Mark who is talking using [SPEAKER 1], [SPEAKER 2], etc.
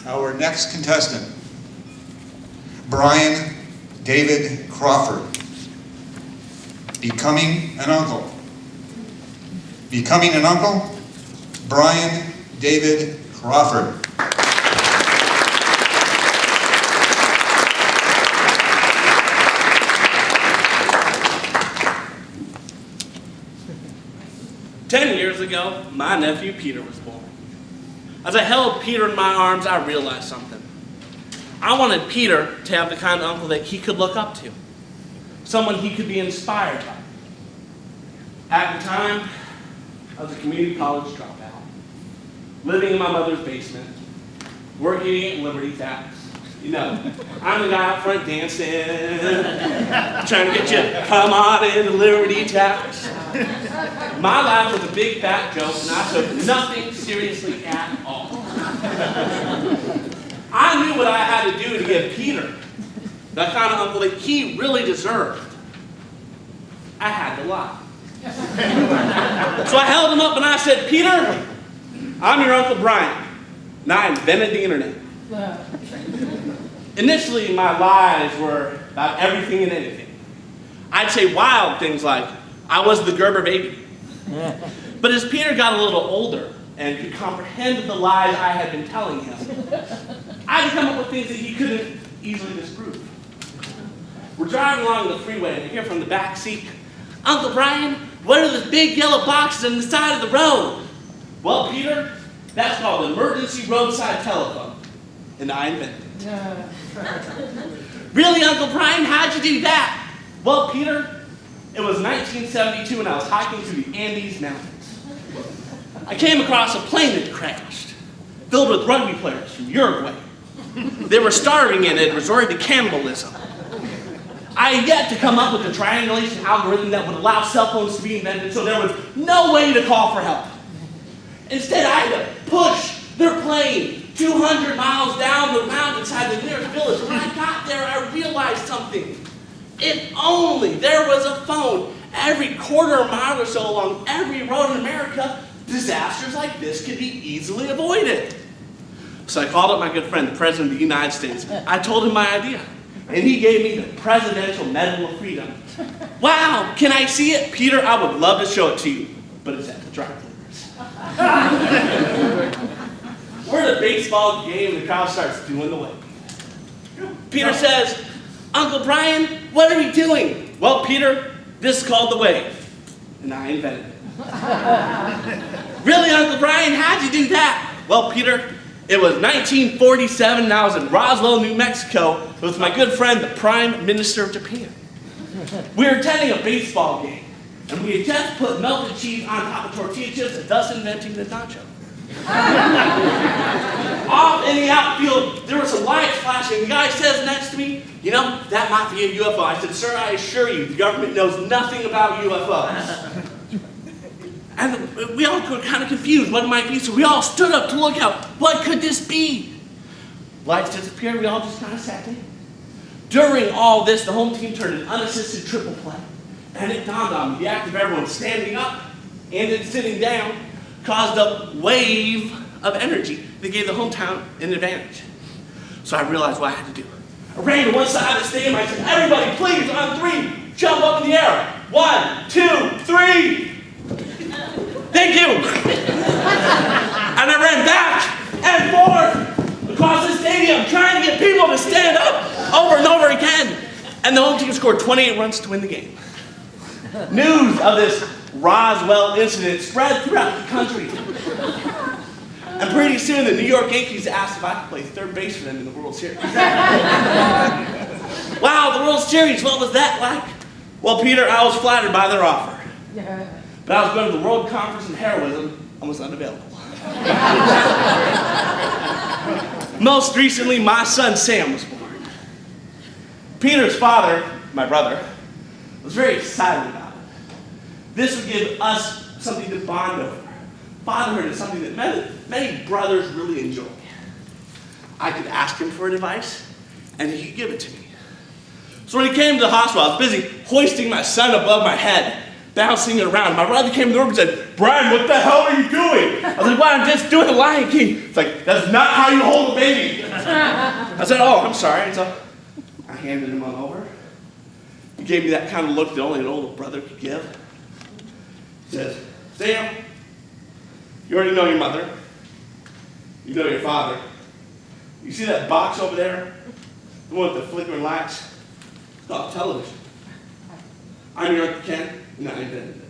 [SPEAKER 1] our next contestant, Brian David Crawford. Becoming an uncle. Becoming an uncle, Brian David Crawford.
[SPEAKER 2] Years ago, my nephew Peter was born. As I held Peter in my arms, I realized something. I wanted Peter to have the kind of uncle that he could look up to, someone he could be inspired by. At the time, I was a community college dropout, living in my mother's basement, working at Liberty Taps. You know, I'm the guy out front dancing, trying to get you to come on into Liberty Taps. My life was a big fat joke, and I took nothing seriously at all. I knew what I had to do to give Peter the kind of uncle that he really deserved. I had to lie. So I held him up and I said, Peter, I'm your Uncle Brian, and I invented the internet. Initially, my lies were about everything and anything. I'd say wild things like, I was the Gerber baby. But as Peter got a little older and could comprehend the lies I had been telling him, I'd come up with things that he couldn't easily disprove. We're driving along the freeway and I hear from the back seat, Uncle Brian, what are those big yellow boxes on the side of the road? Well, Peter, that's called emergency roadside telephone, and I invented it. Really, Uncle Brian, how'd you do that? Well, Peter, it was 1972 and I was hiking through the Andes Mountains. I came across a plane that crashed, filled with rugby players from Uruguay. They were starving and had resorted to cannibalism. I had yet to come up with a triangulation algorithm that would allow cell phones to be invented, so there was no way to call for help. Instead, I had to push their plane 200 miles down the mountainside to the nearest village. When I got there, I realized something. If only there was a phone every quarter mile or so along every road in America, disasters like this could be easily avoided. So I called up my good friend, the President of the United States. I told him my idea, and he gave me the Presidential Medal of Freedom. Wow, can I see it? Peter, I would love to show it to you, but it's at the dry cleaners. We're at a baseball game, and the crowd starts doing the wave. Peter says, Uncle Brian, what are we doing? Well, Peter, this is called the wave, and I invented it. Really, Uncle Brian, how'd you do that? Well, Peter, it was 1947, and I was in Roswell, New Mexico, with my good friend, the Prime Minister of Japan. We were attending a baseball game, and we had just put melted cheese on top of tortilla chips, and thus inventing the nacho. Off in the outfield, there was some lights flashing. The guy says next to me, you know, that might be a UFO. I said, sir, I assure you, the government knows nothing about UFOs. And we all were kind of confused what it might be, so we all stood up to look out. What could this be? Lights disappeared, we all just kind of sat there. During all this, the home team turned an unassisted triple play. And it dawned on me, the act of everyone standing up and then sitting down caused a wave of energy that gave the hometown an advantage. So I realized what I had to do. I ran to one side of the stadium. I said, everybody, please, on three, jump up in the air. 1, 2, 3. Thank you. And I ran back and forth across the stadium trying to get people to stand up over and over again. And the home team scored 28 runs to win the game. News of this Roswell incident spread throughout the country. And pretty soon the New York Yankees asked if I could play third base for them in the World Series. Wow, the World Series, what was that like? Well, Peter, I was flattered by their offer. But I was going to the World Conference on Heroism and was unavailable. Most recently, my son Sam was born. Peter's father, my brother, was very excited about it. This would give us something to bond over. Fatherhood is something that many brothers really enjoy. I could ask him for advice, and he could give it to me. So when he came to the hospital, I was busy hoisting my son above my head, bouncing around. My brother came in the room and said, Brian, what the hell are you doing? I was like, well, I'm just doing the Lion King. It's like, that's not how you hold a baby. I said, oh, I'm sorry. So I handed him on over. He gave me that kind of look that only an older brother could give. He says, Sam, you already know your mother. You know your father. You see that box over there? The one with the flickering lights? It's called television. I'm your Uncle Ken, and I invented it.